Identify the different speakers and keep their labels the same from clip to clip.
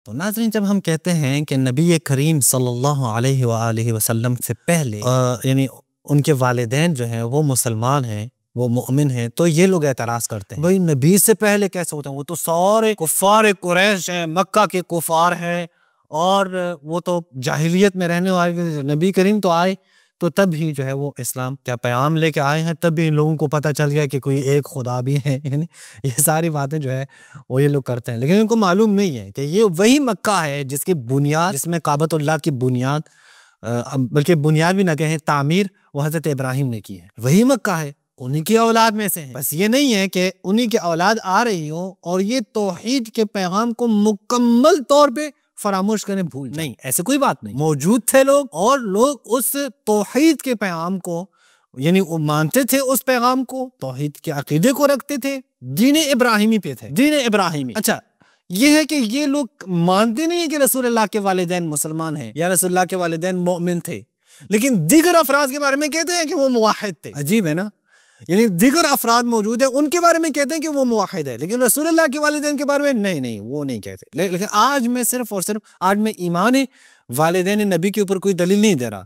Speaker 1: تو ناظرین، جب ہم کہتے ہیں کہ نبی کریم صلی اللہ علیہ وآلہ وسلم سے پہلے یعنی ان کے والدین جو ہیں وہ مسلمان ہیں، وہ مومن ہیں، تو یہ لوگ اعتراض کرتے ہیں بھئی نبی سے پہلے کیسے ہوتے ہیں؟ وہ تو سارے کفار قریش ہیں، مکہ کے کفار ہیں، اور وہ تو جاہلیت میں رہنے والے، نبی کریم تو آئے تو تب ہی جو ہے وہ اسلام کیا پیغام لے کے آئے ہیں، تب بھی ان لوگوں کو پتہ چل گیا کہ کوئی ایک خدا بھی ہے. یعنی یہ ساری باتیں جو ہے وہ یہ لوگ کرتے ہیں، لیکن ان کو معلوم نہیں ہے کہ یہ وہی مکہ ہے جس کی بنیاد، جس میں کعبۃ اللہ کی بنیاد، بلکہ بنیاد بھی نہ کہیں، تعمیر وہ حضرت ابراہیم نے کی ہے. وہی مکہ ہے، انہی کی اولاد میں سے ہیں. بس یہ نہیں ہے کہ انہی کی اولاد آ رہی ہوں اور یہ توحید کے پیغام کو مکمل طور پہ فراموش کریں، بھول جائیں. نہیں، ایسے کوئی بات نہیں. موجود تھے لوگ، اور لوگ اس توحید کے پیغام کو، یعنی وہ مانتے تھے، اس پیغام کو، توحید کے عقیدے کو رکھتے تھے، دین ابراہیمی پہ تھے، دین ابراہیمی. اچھا، یہ ہے کہ یہ لوگ مانتے نہیں ہیں کہ رسول اللہ کے والدین مسلمان ہیں یا رسول اللہ کے والدین مومن تھے، لیکن دیگر افراد کے بارے میں کہتے ہیں کہ وہ موحد تھے. عجیب ہے نا؟ یعنی دیگر افراد موجود ہیں، ان کے بارے میں کہتے ہیں کہ وہ موحد ہے، لیکن رسول اللہ کے والدین کے بارے میں نہیں، وہ نہیں کہتے. لیکن آج میں صرف اور صرف آج میں ایمان والدین نبی کے اوپر کوئی دلیل نہیں دے رہا.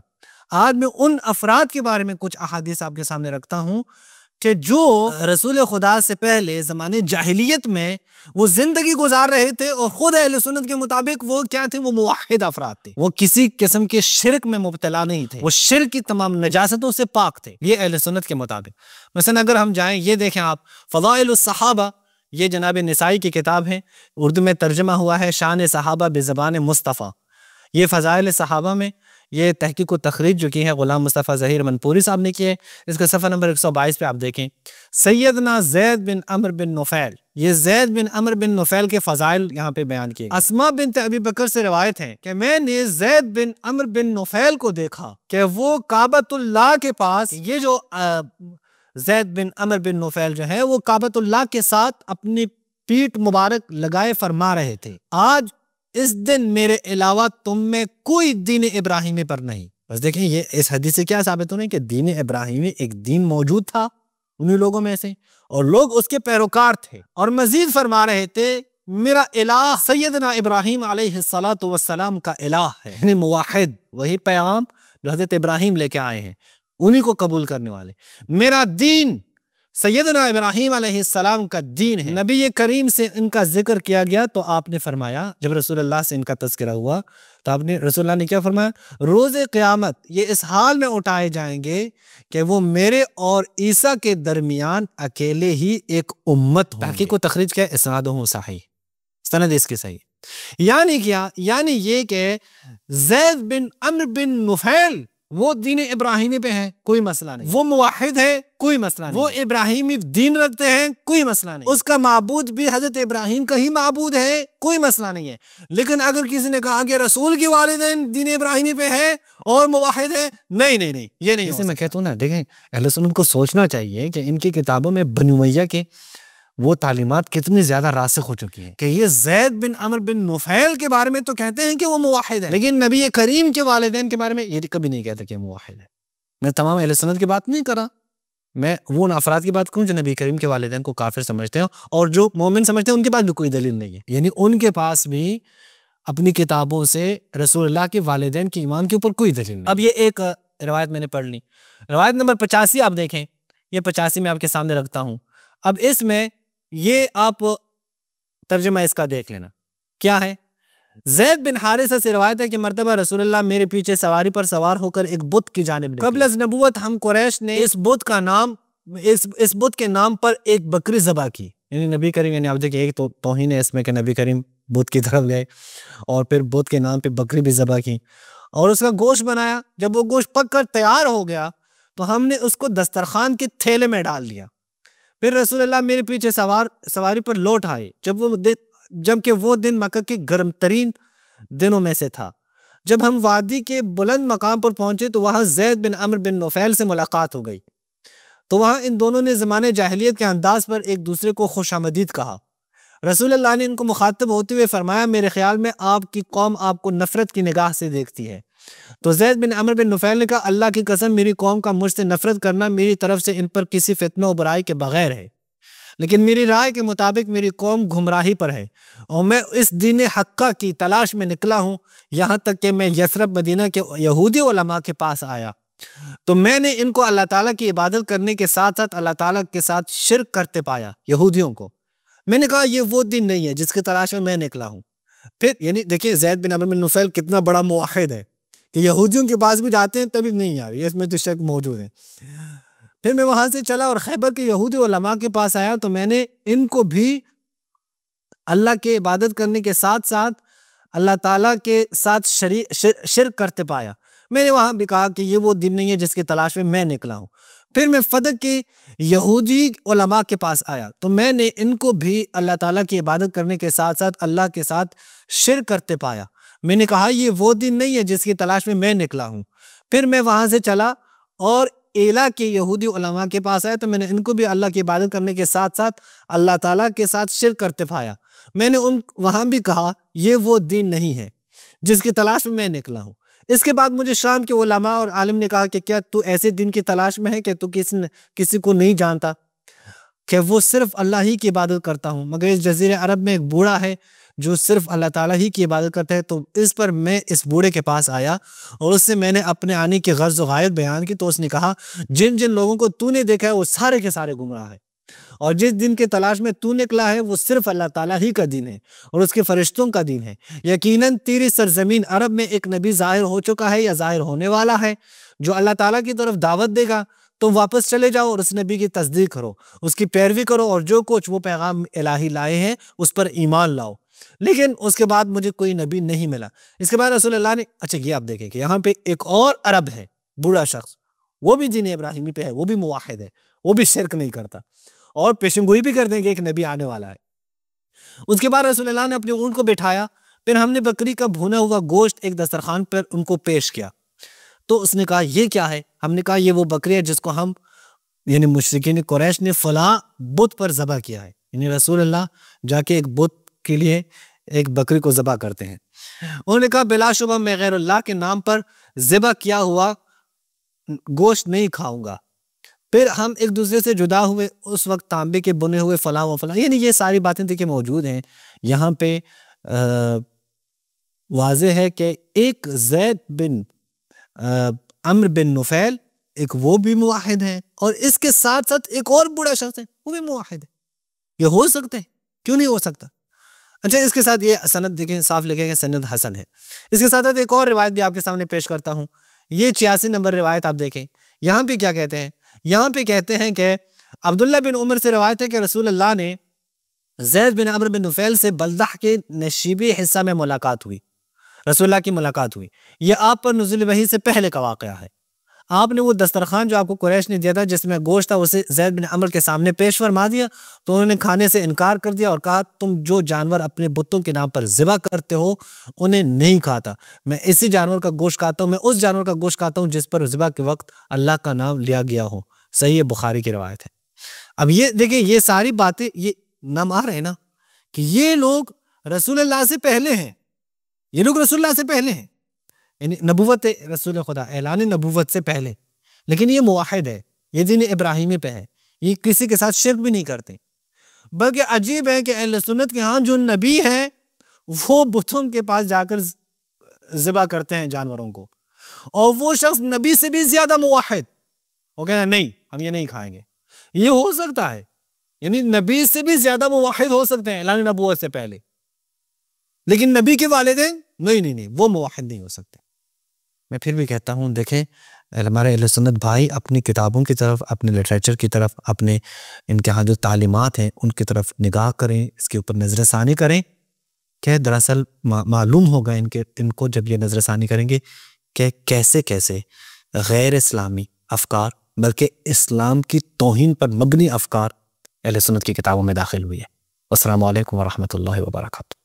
Speaker 1: آج میں ان افراد کے بارے میں کچھ احادیث آپ کے سامنے رکھتا ہوں کہ جو رسول خدا سے پہلے زمانے جاہلیت میں وہ زندگی گزار رہے تھے، اور خود اہل سنت کے مطابق وہ کیا تھے؟ وہ موحد افراد تھے. وہ کسی قسم کے شرک میں مبتلا نہیں تھے، وہ شرک کی تمام نجاستوں سے پاک تھے، یہ اہل سنت کے مطابق. مثلا اگر ہم جائیں، یہ دیکھیں آپ، فضائل الصحابہ، یہ جناب نسائی کی کتاب ہے، اردو میں ترجمہ ہوا ہے شان صحابہ بزبان مصطفیٰ. یہ فضائل صحابہ میں یہ تحقیق و تخریج جو کی ہے غلام مصطفیٰ ظہیر منپوری صاحب نے کی ہے. اس کا صفحہ نمبر 122 پہ آپ دیکھیں، سیدنا زید بن عمرو بن نفیل، یہ زید بن عمرو بن نفیل کے فضائل یہاں پہ بیان کیے. اسماء بنت ابی بکر سے روایت ہے کہ میں نے زید بن عمرو بن نفیل کو دیکھا کہ وہ کعبۃ اللہ کے پاس، یہ جو زید بن عمرو بن نفیل جو ہے وہ کعبۃ اللہ کے ساتھ اپنی پیٹھ مبارک لگائے فرما رہے تھے، آج اس دن میرے علاوہ تم میں کوئی دین ابراہیمی پر نہیں. بس دیکھیں، یہ اس حدیث سے کیا ثابت ہونے کہ دین ابراہیمی ایک دین موجود تھا انہی لوگوں میں سے، اور لوگ اس کے پیروکار تھے. اور مزید فرما رہے تھے میرا الہ سیدنا ابراہیم علیہ السلام کا الہ ہے، یعنی موحد، وہی پیغام جو حضرت ابراہیم لے کے آئے ہیں انہی کو قبول کرنے والے. میرا دین سیدنا ابراہیم علیہ السلام کا دین ہے. نبی کریم سے ان کا ذکر کیا گیا تو آپ نے فرمایا، جب رسول اللہ سے ان کا تذکرہ ہوا تو آپ نے، رسول اللہ نے کیا فرمایا؟ روز قیامت یہ اس حال میں اٹھائے جائیں گے کہ وہ میرے اور عیسیٰ کے درمیان اکیلے ہی ایک امت ہوں گے. تحقیق و تخریج کیا؟ اسنادہ صحیح، سند اس کی صحیح. یعنی کیا؟ یعنی یہ کہ زید بن عمرو بن نفیل وہ دین ابراہیمی پہ ہیں، کوئی مسئلہ نہیں. وہ موحد ہے، کوئی مسئلہ نہیں. وہ ابراہیمی دین رکھتے ہیں، کوئی مسئلہ نہیں. اس کا معبود بھی حضرت ابراہیم کا ہی معبود ہے، کوئی مسئلہ نہیں ہے. لیکن اگر کسی نے کہا کہ رسول کے والدین دین ابراہیمی پہ ہے اور موحد ہے، نہیں، یہ نہیں. اسے میں کہتا ہوں نا، دیکھیں اہل سنت کو سوچنا چاہیے کہ ان کی کتابوں میں بنی امیہ کے وہ تعلیمات کتنی زیادہ راسخ ہو چکی ہیں کہ یہ زید بن عمرو بن نفیل کے بارے میں تو کہتے ہیں کہ وہ موحد ہے، لیکن نبی کریم کے والدین کے بارے میں یہ کبھی نہیں کہتے کہ موحد ہے. میں تمام اہل سنت کی بات نہیں کر رہا، میں وہ ان افراد کی بات کروں جو نبی کریم کے والدین کو کافر سمجھتے ہیں، اور جو مومن سمجھتے ہیں ان کے پاس بھی کوئی دلیل نہیں ہے. یعنی ان کے پاس بھی اپنی کتابوں سے رسول اللہ کے والدین کے ایمان کے اوپر کوئی دلیل نہیں. اب یہ ایک روایت میں نے پڑھ لی، روایت نمبر 85 آپ دیکھیں، یہ 85 میں آپ کے سامنے رکھتا ہوں. اب اس میں یہ آپ ترجمہ اس کا دیکھ لینا کیا ہے. زید بن حارثہ سے روایت ہے کہ مرتبہ رسول اللہ میرے پیچھے سواری پر سوار ہو کر ایک بت کی جانب نکلے. قبل از نبوت ہم قریش نے اس بت کے نام پر ایک بکری ذبح کی. یعنی نبی کریم، یعنی آپ دیکھیں ایک تو توہین ہے اس میں کہ نبی کریم بت کی طرف گئے اور پھر بت کے نام پہ بکری بھی ذبح کی اور اس کا گوشت بنایا. جب وہ گوشت پک کر تیار ہو گیا تو ہم نے اس کو دسترخوان کے تھیلے میں ڈال دیا. پھر رسول اللہ میرے پیچھے سواری پر لوٹ آئے جبکہ وہ دن مکہ کے گرم ترین دنوں میں سے تھا. جب ہم وادی کے بلند مقام پر پہنچے تو وہاں زید بن عمرو بن نفیل سے ملاقات ہو گئی. تو وہاں ان دونوں نے زمانے جاہلیت کے انداز پر ایک دوسرے کو خوش آمدید کہا. رسول اللہ نے ان کو مخاطب ہوتے ہوئے فرمایا میرے خیال میں آپ کی قوم آپ کو نفرت کی نگاہ سے دیکھتی ہے. تو زید بن عمرو بن نفیل نے کہا اللہ کی قسم میری قوم کا مجھ سے نفرت کرنا میری طرف سے ان پر کسی فتنہ و برائی کے بغیر ہے. لیکن میری رائے کے مطابق میری قوم گمراہی پر ہے اور میں اس دین حقہ کی تلاش میں نکلا ہوں، یہاں تک کہ میں یثرب مدینہ کے یہودی علماء کے پاس آیا تو میں نے ان کو اللہ تعالیٰ کی عبادت کرنے کے ساتھ ساتھ اللہ تعالیٰ کے ساتھ شرک کرتے پایا، یہودیوں کو۔ میں نے کہا یہ وہ دین نہیں ہے جس کی تلاش میں نکلا ہوں۔ پھر یعنی دیکھیں زید بن عمرو بن نفیل کتنا بڑا موحد ہے کہ یہودیوں کے پاس بھی جاتے ہیں تبھی نہیں آ رہی، اس میں تو شک موجود ہے۔ پھر میں وہاں سے چلا اور خیبر کے یہودی علماء کے پاس آیا تو میں نے ان کو بھی اللہ کے عبادت کرنے کے ساتھ ساتھ اللہ تعالیٰ کے ساتھ شرک کرتے پایا۔ میں نے وہاں بھی کہا کہ یہ وہ دن نہیں ہے جس کی تلاش میں نکلا ہوں۔ پھر میں فدق کے یہودی علماء کے پاس آیا تو میں نے ان کو بھی اللہ تعالیٰ کی عبادت کرنے کے ساتھ ساتھ اللہ کے ساتھ شرک کرتے پایا۔ میں نے کہا یہ وہ دن نہیں ہے جس کی تلاش میں نکلا ہوں۔ پھر میں وہاں سے چلا اور ایلا کے یہودی علماء کے پاس آیا تو میں نے ان کو بھی اللہ کی عبادت کرنے کے ساتھ ساتھ اللہ تعالیٰ کے ساتھ شرک کرتے پایا۔ میں نے وہاں بھی کہا یہ وہ دین نہیں ہے جس کی تلاش میں نکلا ہوں۔ اس کے بعد مجھے شام کے علماء اور عالم نے کہا کہ کیا تو ایسے دین کی تلاش میں ہے کہ تو کسی کو نہیں جانتا کہ وہ صرف اللہ ہی کی عبادت کرتا ہوں، مگر اس جزیرے عرب میں ایک بوڑھا ہے جو صرف اللہ تعالیٰ ہی کی عبادت کرتا ہے۔ تو اس پر میں اس بوڑھے کے پاس آیا اور اس سے میں نے اپنے آنے کی غرض و غایت بیان کی تو اس نے کہا جن جن لوگوں کو تو نے دیکھا ہے وہ سارے کے سارے گمراہ ہیں، اور جس دن کے تلاش میں تو نکلا ہے وہ صرف اللہ تعالیٰ ہی کا دین ہے اور اس کے فرشتوں کا دین ہے۔ یقیناً تیری سرزمین عرب میں ایک نبی ظاہر ہو چکا ہے یا ظاہر ہونے والا ہے جو اللہ تعالیٰ کی طرف دعوت دے گا، تم واپس چلے جاؤ اور اس نبی کی تصدیق کرو، اس کی پیروی کرو اور جو کچھ وہ پیغام الہی لائے ہیں اس پر ایمان لاؤ۔ لیکن اس کے بعد مجھے کوئی نبی نہیں ملا۔ اس کے بعد رسول اللہ نے اچھا یہ آپ دیکھیں کہ یہاں پہ ایک اور عرب ہے، بوڑھا شخص، وہ بھی دین ابراہیمی پہ ہے، وہ بھی موحد ہے، وہ بھی شرک نہیں کرتا اور پیشن گوئی بھی کر دیں کہ ایک نبی آنے والا ہے۔ اس کے بعد رسول اللہ نے اپنے اونٹ کو بٹھایا، پھر ہم نے بکری کا بھونا ہوا گوشت ایک دسترخوان پر ان کو پیش کیا تو اس نے کہا یہ کیا ہے؟ ہم نے کہا یہ وہ بکری ہے جس کو ہم یعنی مشرکین قریش نے فلاں بت پر ذبح کیا ہے۔ یعنی رسول اللہ جا کے ایک بت کے لیے ایک بکری کو ذبح کرتے ہیں۔ انہوں نے کہا بلا شبہ میں غیر اللہ کے نام پر ذبح کیا ہوا گوشت نہیں کھاؤں گا۔ پھر ہم ایک دوسرے سے جدا ہوئے، اس وقت تانبے کے بنے ہوئے فلاں و فلاں، یعنی یہ ساری باتیں دیکھیں موجود ہیں یہاں پہ۔ واضح ہے کہ ایک زید بن عمرو بن نفیل ایک وہ بھی موحد ہے اور اس کے ساتھ ساتھ ایک اور بوڑھا شخص ہے وہ بھی موحد ہے۔ یہ ہو سکتا ہے؟ کیوں نہیں ہو سکتا؟ اچھا اس کے ساتھ یہ سند دیکھیں صاف لکھے گا سند حسن ہے۔ اس کے ساتھ ساتھ ایک اور روایت بھی آپ کے سامنے پیش کرتا ہوں، یہ 86 نمبر روایت آپ دیکھیں۔ یہاں پہ کیا کہتے ہیں؟ یہاں پہ کہتے ہیں کہ عبداللہ بن عمر سے روایت ہے کہ رسول اللہ نے زید بن عمرو بن نفیل سے بلدح کے نشیبی حصہ میں ملاقات ہوئی، رسول اللہ کی ملاقات ہوئی۔ یہ آپ پر نزول وحی سے پہلے کا واقعہ ہے۔ آپ نے وہ دسترخوان جو آپ کو قریش نے دیا تھا جس میں گوشت تھا اسے زید بن عمر کے سامنے پیش فرما دیا تو انہوں نے کھانے سے انکار کر دیا اور کہا تم جو جانور اپنے بتوں کے نام پر ذبح کرتے ہو انہیں نہیں کھاتا، میں اسی جانور کا گوشت کھاتا ہوں، میں اس جانور کا گوشت کھاتا ہوں جس پر ذبح کے وقت اللہ کا نام لیا گیا ہو۔ صحیح بخاری کی روایت ہے۔ اب یہ دیکھیں یہ ساری باتیں یہ نام آ رہے ہیں نا کہ یہ لوگ رسول اللہ سے پہلے ہیں، یہ لوگ رسول اللہ سے پہلے ہیں، یعنی نبوت رسول خدا اعلان نبوت سے پہلے، لیکن یہ موحد ہے، یہ دین ابراہیمی پہ ہے، یہ کسی کے ساتھ شرک بھی نہیں کرتے۔ بلکہ عجیب ہے کہ اہل سنت کے ہاں جو نبی ہیں وہ بتوں کے پاس جا کر ذبح کرتے ہیں جانوروں کو، اور وہ شخص نبی سے بھی زیادہ موحد، وہ کہنا نہیں ہم یہ نہیں کھائیں گے۔ یہ ہو سکتا ہے، یعنی نبی سے بھی زیادہ موحد ہو سکتے ہیں اعلان نبوت سے پہلے، لیکن نبی کے والدین نہیں وہ موحد نہیں ہو سکتے۔ میں پھر بھی کہتا ہوں دیکھیں ہمارے اہل سنت بھائی اپنی کتابوں کی طرف، اپنے لٹریچر کی طرف، اپنے ان کے ہاں جو تعلیمات ہیں ان کی طرف نگاہ کریں، اس کے اوپر نظر ثانی کریں کہ دراصل معلوم ہوگا ان کو جب یہ نظر ثانی کریں گے کہ کیسے کیسے غیر اسلامی افکار بلکہ اسلام کی توہین پر مبنی افکار اہل سنت کی کتابوں میں داخل ہوئی ہے۔ السلام علیکم ورحمۃ اللہ وبرکاتہ۔